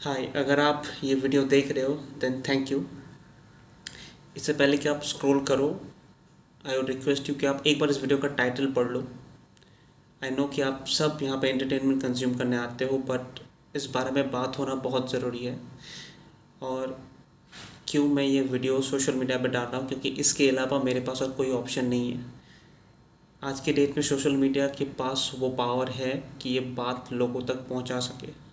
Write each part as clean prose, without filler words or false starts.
हाय, अगर आप ये वीडियो देख रहे हो देन थैंक यू। इससे पहले कि आप स्क्रॉल करो, आई वुड रिक्वेस्ट यू कि आप एक बार इस वीडियो का टाइटल पढ़ लो। आई नो कि आप सब यहाँ पे एंटरटेनमेंट कंज्यूम करने आते हो, बट इस बारे में बात होना बहुत ज़रूरी है। और क्यों मैं ये वीडियो सोशल मीडिया पे डाल रहा हूँ, क्योंकि इसके अलावा मेरे पास और कोई ऑप्शन नहीं है। आज के डेट में सोशल मीडिया के पास वो पावर है कि ये बात लोगों तक पहुँचा सके।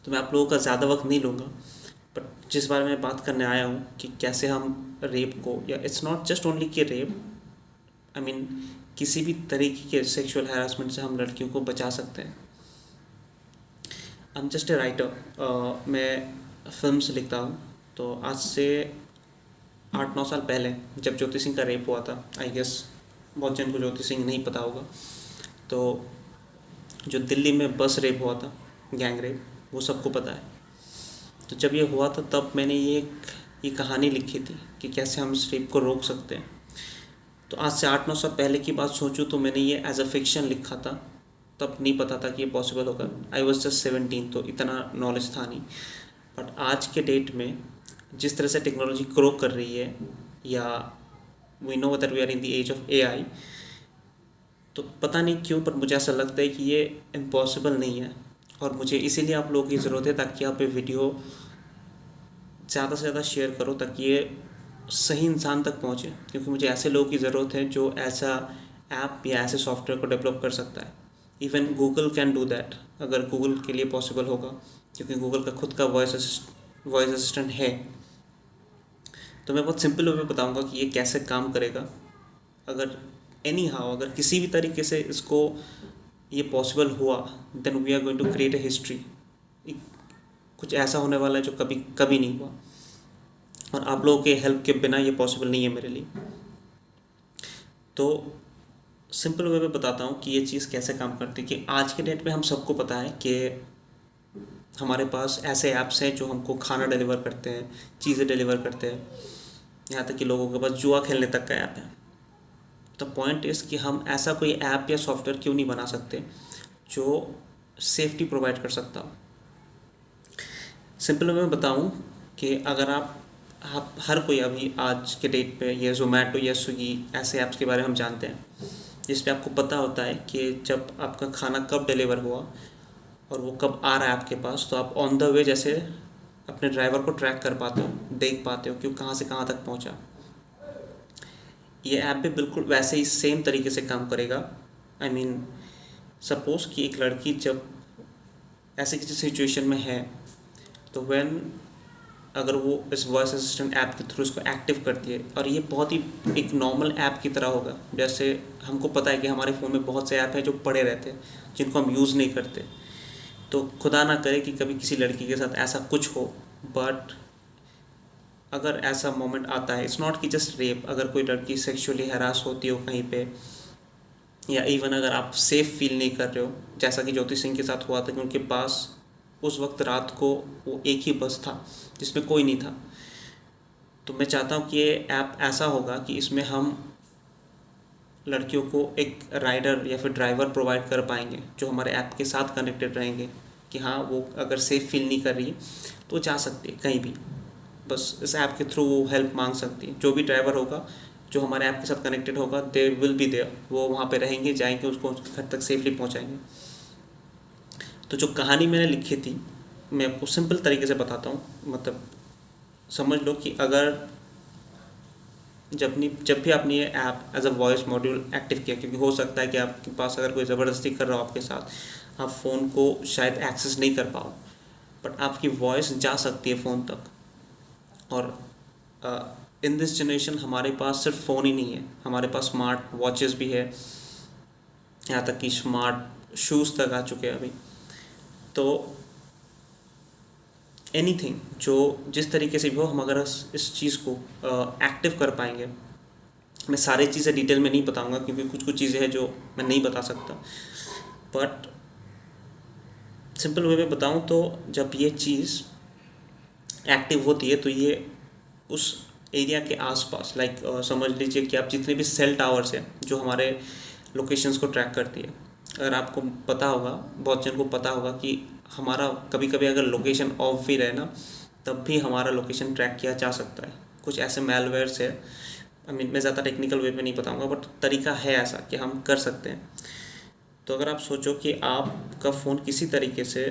तो मैं आप लोगों का ज़्यादा वक्त नहीं लूँगा, बट जिस बारे में बात करने आया हूँ कि कैसे हम रेप को, या इट्स नॉट जस्ट ओनली कि रेप, आई मीन किसी भी तरीके के सेक्सुअल हैरासमेंट से हम लड़कियों को बचा सकते हैं। I am just a writer, मैं फिल्म से लिखता हूँ। तो आज से 8-9 साल पहले जब ज्योति सिंह का रेप हुआ था, आई गेस बहुत जन को ज्योति सिंह नहीं पता होगा, तो जो दिल्ली में बस रेप हुआ था, गैंग रेप, वो सबको पता है। तो जब ये हुआ था तब मैंने ये कहानी लिखी थी कि कैसे हम इस रेप को रोक सकते हैं। तो आज से 8-9 साल पहले की बात सोचूं तो मैंने ये एज अ फिक्शन लिखा था। तब नहीं पता था कि ये पॉसिबल होगा। आई वॉज जस्ट 17, तो इतना नॉलेज था नहीं। बट आज के डेट में जिस तरह से टेक्नोलॉजी ग्रो कर रही है, या we know that we are in the age of AI, तो पता नहीं क्यों पर मुझे ऐसा लगता है कि ये इम्पॉसिबल नहीं है। और मुझे इसीलिए आप लोगों की ज़रूरत है ताकि आप ये वीडियो ज़्यादा से ज़्यादा शेयर करो, ताकि ये सही इंसान तक पहुँचे। क्योंकि मुझे ऐसे लोगों की ज़रूरत है जो ऐसा ऐप या ऐसे सॉफ्टवेयर को डेवलप कर सकता है। Even Google can do that, अगर गूगल के लिए पॉसिबल होगा, क्योंकि गूगल का खुद का वॉइस असिस्टेंट है। तो मैं बहुत सिंपल वे में बताऊँगा कि ये कैसे काम करेगा। अगर अगर किसी भी तरीके से इसको ये पॉसिबल हुआ, then we are going to create a history. कुछ ऐसा होने वाला है जो कभी कभी नहीं हुआ, और आप लोगों के हेल्प के बिना ये पॉसिबल नहीं है मेरे लिए। तो सिंपल वे में बताता हूँ कि ये चीज़ कैसे काम करती है। कि आज के डेट में हम सबको पता है कि हमारे पास ऐसे ऐप्स हैं जो हमको खाना डिलीवर करते हैं, चीज़ें डिलीवर करते हैं, यहाँ तक कि लोगों के पास जुआ खेलने तक का ऐप है। द पॉइंट इज़ कि हम ऐसा कोई ऐप या सॉफ्टवेयर क्यों नहीं बना सकते जो सेफ्टी प्रोवाइड कर सकता हो। सिंपल मैं बताऊं कि अगर आप हर कोई अभी आज के डेट पे ये ज़ोमैटो या स्विगी ऐसे ऐप्स के बारे में हम जानते हैं, जिस पे आपको पता होता है कि जब आपका खाना कब डिलीवर हुआ और वो कब आ रहा है आपके पास, तो आप ऑन द वे जैसे अपने ड्राइवर को ट्रैक कर पाते हो, देख पाते हो कि वो कहाँ से कहाँ तक पहुँचा। ये ऐप भी बिल्कुल वैसे ही सेम तरीके से काम करेगा। आई मीन सपोज़ कि एक लड़की जब ऐसे किसी सिचुएशन में है, तो अगर वो इस वॉइस असिस्टेंट ऐप के थ्रू इसको एक्टिव करती है, और ये बहुत ही एक नॉर्मल ऐप की तरह होगा। जैसे हमको पता है कि हमारे फ़ोन में बहुत से ऐप हैं जो पड़े रहते हैं, जिनको हम यूज़ नहीं करते। तो खुदा ना करे कि कभी किसी लड़की के साथ ऐसा कुछ हो, बट अगर ऐसा मोमेंट आता है, इट्स नॉट कि जस्ट रेप, अगर कोई लड़की सेक्सुअली हरास होती हो कहीं पे, या इवन अगर आप सेफ़ फील नहीं कर रहे हो, जैसा कि ज्योति सिंह के साथ हुआ था कि उनके पास उस वक्त रात को वो एक ही बस था जिसमें कोई नहीं था। तो मैं चाहता हूँ कि ये ऐप ऐसा होगा कि इसमें हम लड़कियों को एक राइडर या फिर ड्राइवर प्रोवाइड कर पाएंगे जो हमारे ऐप के साथ कनेक्टेड रहेंगे, कि हाँ वो अगर सेफ़ फील नहीं कर रही है तो जा सकती है कहीं भी, बस इस ऐप के थ्रू वो हेल्प मांग सकती है। जो भी ड्राइवर होगा जो हमारे ऐप के साथ कनेक्टेड होगा, दे विल बी देयर, वो वहाँ पे रहेंगे, जाएंगे, उसको उसके घर तक सेफली पहुँचाएंगे। तो जो कहानी मैंने लिखी थी, मैं आपको सिंपल तरीके से बताता हूँ। मतलब समझ लो कि अगर जब भी आपने ये app as a voice module active किया, क्योंकि हो सकता है कि आपके पास अगर कोई ज़बरदस्ती कर रहा हो आपके साथ, आप फ़ोन को शायद एक्सेस नहीं कर पाओ, बट आपकी वॉइस जा सकती है फ़ोन तक। और इन दिस जनरेशन हमारे पास सिर्फ फ़ोन ही नहीं है, हमारे पास स्मार्ट वॉचेस भी है, यहाँ तक कि स्मार्ट शूज़ तक आ चुके हैं अभी। तो एनीथिंग जो जिस तरीके से भी हो, हम अगर इस चीज़ को एक्टिव कर पाएंगे। मैं सारी चीज़ें डिटेल में नहीं बताऊंगा क्योंकि कुछ कुछ चीज़ें हैं जो मैं नहीं बता सकता, बट सिंपल वे में बताऊं तो जब ये चीज़ एक्टिव होती है तो ये उस एरिया के आसपास, लाइक समझ लीजिए कि आप जितने भी सेल टावर्स हैं जो हमारे लोकेशंस को ट्रैक करती है, अगर आपको पता होगा, बहुत जन को पता होगा कि हमारा कभी कभी अगर लोकेशन ऑफ भी रहे ना, तब भी हमारा लोकेशन ट्रैक किया जा सकता है। कुछ ऐसे मेलवेयर्स है, आई मीन मैं ज़्यादा टेक्निकल वे में नहीं बताऊंगा, बट तरीका है ऐसा कि हम कर सकते हैं। तो अगर आप सोचो कि आपका फ़ोन किसी तरीके से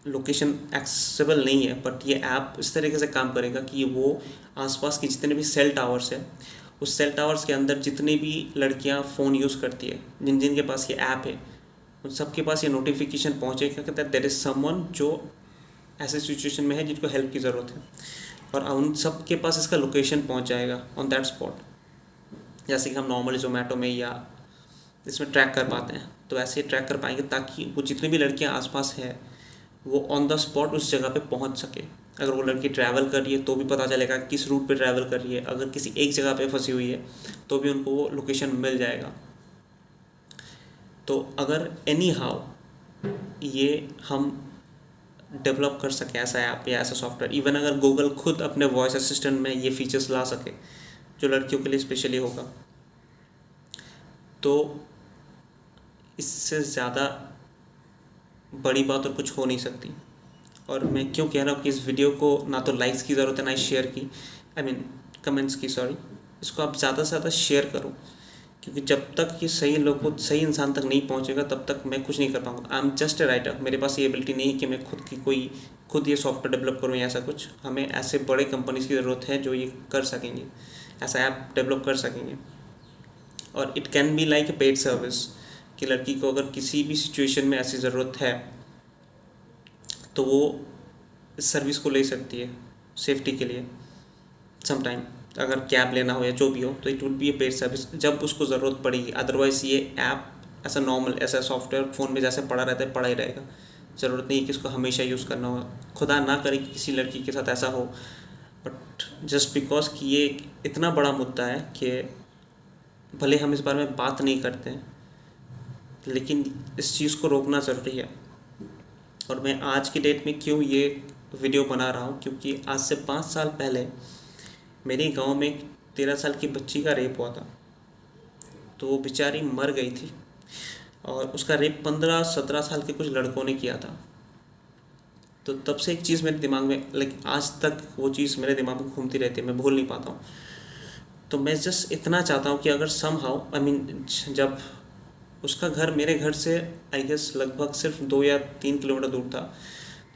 लोकेशन एक्सेसिबल नहीं है, बट ये ऐप इस तरीके से काम करेगा कि वो आसपास के जितने भी सेल टावर्स हैं, उस सेल टावर्स के अंदर जितनी भी लड़कियां फ़ोन यूज़ करती है, जिनके पास ये ऐप है, उन सबके पास ये नोटिफिकेशन पहुँचेगा कि देयर इज़ समवन जो ऐसे सिचुएशन में है जिनको हेल्प की ज़रूरत है, और उन सब के पास इसका लोकेशन पहुँच जाएगा ऑन दैट स्पॉट। जैसे कि हम नॉर्मली जोमेटो में या इसमें ट्रैक कर पाते हैं, तो ऐसे ही ट्रैक कर पाएंगे ताकि वो जितनी भी लड़कियां आसपास हैं वो ऑन द स्पॉट उस जगह पे पहुंच सके। अगर वो लड़की ट्रैवल कर रही है तो भी पता चलेगा किस रूट पे ट्रैवल कर रही है। अगर किसी एक जगह पे फंसी हुई है तो भी उनको वो लोकेशन मिल जाएगा। तो अगर एनी हाउ ये हम डेवलप कर सके ऐसा ऐप या ऐसा सॉफ्टवेयर, इवन अगर गूगल खुद अपने वॉइस असिस्टेंट में ये फीचर्स ला सके जो लड़कियों के लिए स्पेशली होगा, तो इससे ज़्यादा बड़ी बात और कुछ हो नहीं सकती। और मैं क्यों कह रहा हूँ कि इस वीडियो को ना तो लाइक्स की ज़रूरत है ना ही शेयर की, आई मीन कमेंट्स की, सॉरी। इसको आप ज़्यादा से ज़्यादा शेयर करो, क्योंकि जब तक ये सही लोग को सही इंसान तक नहीं पहुँचेगा तब तक मैं कुछ नहीं कर पाऊँगा। I am just a writer, मेरे पास ये एबिलिटी नहीं है कि मैं खुद ये सॉफ्टवेयर डेवलप करूँ या ऐसा कुछ। हमें ऐसे बड़े कंपनीज की ज़रूरत है जो ये कर सकेंगे, ऐसा ऐप डेवलप कर सकेंगे। और it can be like a paid service, कि लड़की को अगर किसी भी सिचुएशन में ऐसी ज़रूरत है तो वो इस सर्विस को ले सकती है सेफ्टी के लिए। समटाइम अगर कैब लेना हो या जो भी हो, तो it would be A paid service जब उसको ज़रूरत पड़ेगी। अदरवाइज़ ये ऐप ऐसा नॉर्मल ऐसा सॉफ्टवेयर फ़ोन में जैसे पड़ा रहता है पड़ा ही रहेगा। ज़रूरत नहीं है कि इसको हमेशा यूज़ करना होगा। खुदा ना करे कि किसी लड़की के साथ ऐसा हो, बट जस्ट बिकॉज कि ये इतना बड़ा मुद्दा है कि भले हम इस बारे में बात नहीं करते हैं, लेकिन इस चीज़ को रोकना ज़रूरी है। और मैं आज की डेट में क्यों ये वीडियो बना रहा हूँ, क्योंकि आज से 5 साल पहले मेरे गांव में 13 साल की बच्ची का रेप हुआ था। तो वो बेचारी मर गई थी और उसका रेप 15-17 साल के कुछ लड़कों ने किया था। तो तब से एक चीज़ मेरे दिमाग में, लाइक आज तक वो चीज़ मेरे दिमाग में घूमती रहती है, मैं भूल नहीं पाता हूँ। तो मैं जस्ट इतना चाहता हूँ कि अगर समहाउ आई मीन जब उसका घर मेरे घर से आई गेस लगभग सिर्फ 2 या 3 किलोमीटर दूर था,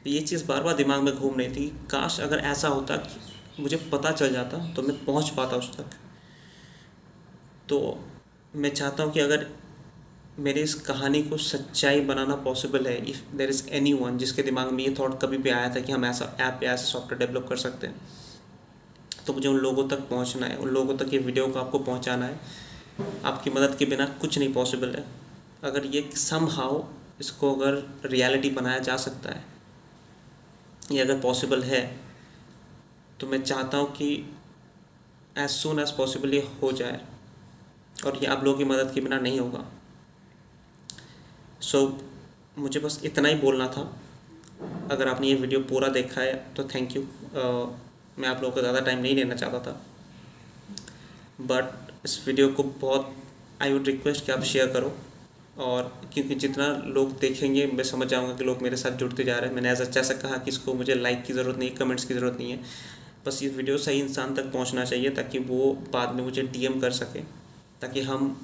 तो ये चीज़ बार बार दिमाग में घूम रही थी, काश अगर ऐसा होता कि मुझे पता चल जाता तो मैं पहुंच पाता उस तक। तो मैं चाहता हूँ कि अगर मेरे इस कहानी को सच्चाई बनाना पॉसिबल है, if there is anyone जिसके दिमाग में ये थॉट कभी भी आया था कि हम ऐसा ऐप या ऐसा सॉफ्टवेयर डेवलप कर सकते हैं, तो मुझे उन लोगों तक पहुँचना है, उन लोगों तक ये वीडियो को आपको पहुँचाना है। आपकी मदद के बिना कुछ नहीं पॉसिबल है। अगर ये समहाउ इसको अगर रियलिटी बनाया जा सकता है, ये अगर पॉसिबल है, तो मैं चाहता हूँ कि एज सून एज पॉसिबल ये हो जाए, और ये आप लोगों की मदद के बिना नहीं होगा। सो मुझे बस इतना ही बोलना था। अगर आपने ये वीडियो पूरा देखा है तो थैंक यू। मैं आप लोगों को ज़्यादा टाइम नहीं लेना चाहता था, बट इस वीडियो को बहुत आई वुड रिक्वेस्ट कि आप शेयर करो, और क्योंकि जितना लोग देखेंगे मैं समझ जाऊंगा कि लोग मेरे साथ जुड़ते जा रहे हैं। मैंने ऐसा कहा कि इसको मुझे लाइक की ज़रूरत नहीं है, कमेंट्स की ज़रूरत नहीं है, बस ये वीडियो सही इंसान तक पहुंचना चाहिए ताकि वो बाद में मुझे डीएम कर सके, ताकि हम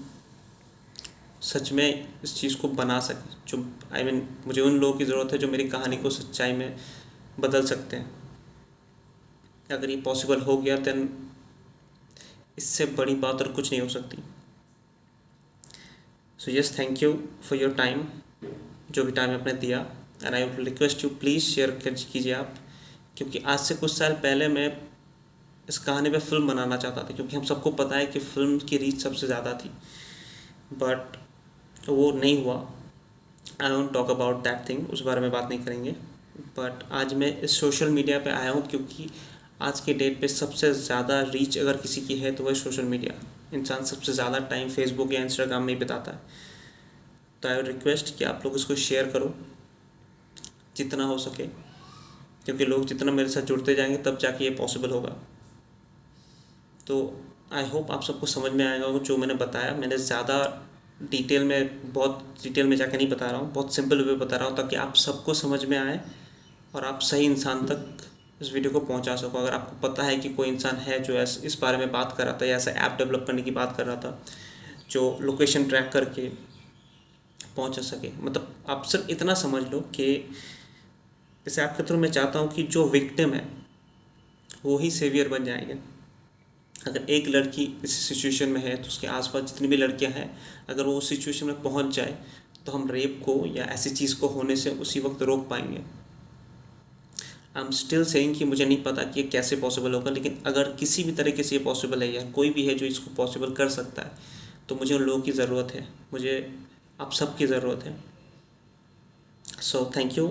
सच में इस चीज़ को बना सकें। जो आई मीन मुझे उन लोगों की ज़रूरत है जो मेरी कहानी को सच्चाई में बदल सकते हैं। अगर ये पॉसिबल हो गया दैन इससे बड़ी बात और कुछ नहीं हो सकती। So yes, thank you for your time, जो भी टाइम आपने दिया, and I would request you please share कीजिए आप, क्योंकि आज से कुछ साल पहले मैं इस कहानी पे फिल्म बनाना चाहता था, क्योंकि हम सबको पता है कि फिल्म की रीच सबसे ज़्यादा थी, बट वो नहीं हुआ। I don't talk about that thing, उस बारे में बात नहीं करेंगे। बट आज मैं इस सोशल मीडिया पे आया हूँ क्योंकि आज के डेट पे सबसे ज़्यादा रीच अगर किसी की है तो वह सोशल मीडिया। इंसान सबसे ज़्यादा टाइम फेसबुक या इंस्टाग्राम में ही बिताता है। तो आई रिक्वेस्ट कि आप लोग इसको शेयर करो जितना हो सके, क्योंकि लोग जितना मेरे साथ जुड़ते जाएंगे तब जाके ये पॉसिबल होगा। तो आई होप आप सबको समझ में आएगा जो मैंने बताया। मैंने ज़्यादा बहुत डिटेल में जाके नहीं बता रहा हूँ, बहुत सिंपल वे बता रहा हूँ ताकि आप सबको समझ में आए और आप सही इंसान तक इस वीडियो को पहुंचा सको। अगर आपको पता है कि कोई इंसान है जो इस बारे में बात कर रहा था या ऐसा ऐप डेवलप करने की बात कर रहा था जो लोकेशन ट्रैक करके पहुंच सके, मतलब आप सिर्फ इतना समझ लो कि इस ऐप के थ्रू मैं चाहता हूँ कि जो विक्टिम है वो ही सेवियर बन जाएंगे। अगर एक लड़की इस सिचुएशन में है तो उसके आसपास जितनी भी लड़कियां हैं, अगर वो उस सिचुएशन में पहुंच जाए तो हम रेप को या ऐसी चीज़ को होने से उसी वक्त रोक पाएंगे। आई एम स्टिल सेइंग कि मुझे नहीं पता कि ये कैसे पॉसिबल होगा, लेकिन अगर किसी भी तरीके से ये पॉसिबल है या कोई भी है जो इसको पॉसिबल कर सकता है तो मुझे उन लोगों की ज़रूरत है, मुझे आप सबकी ज़रूरत है। So thank you.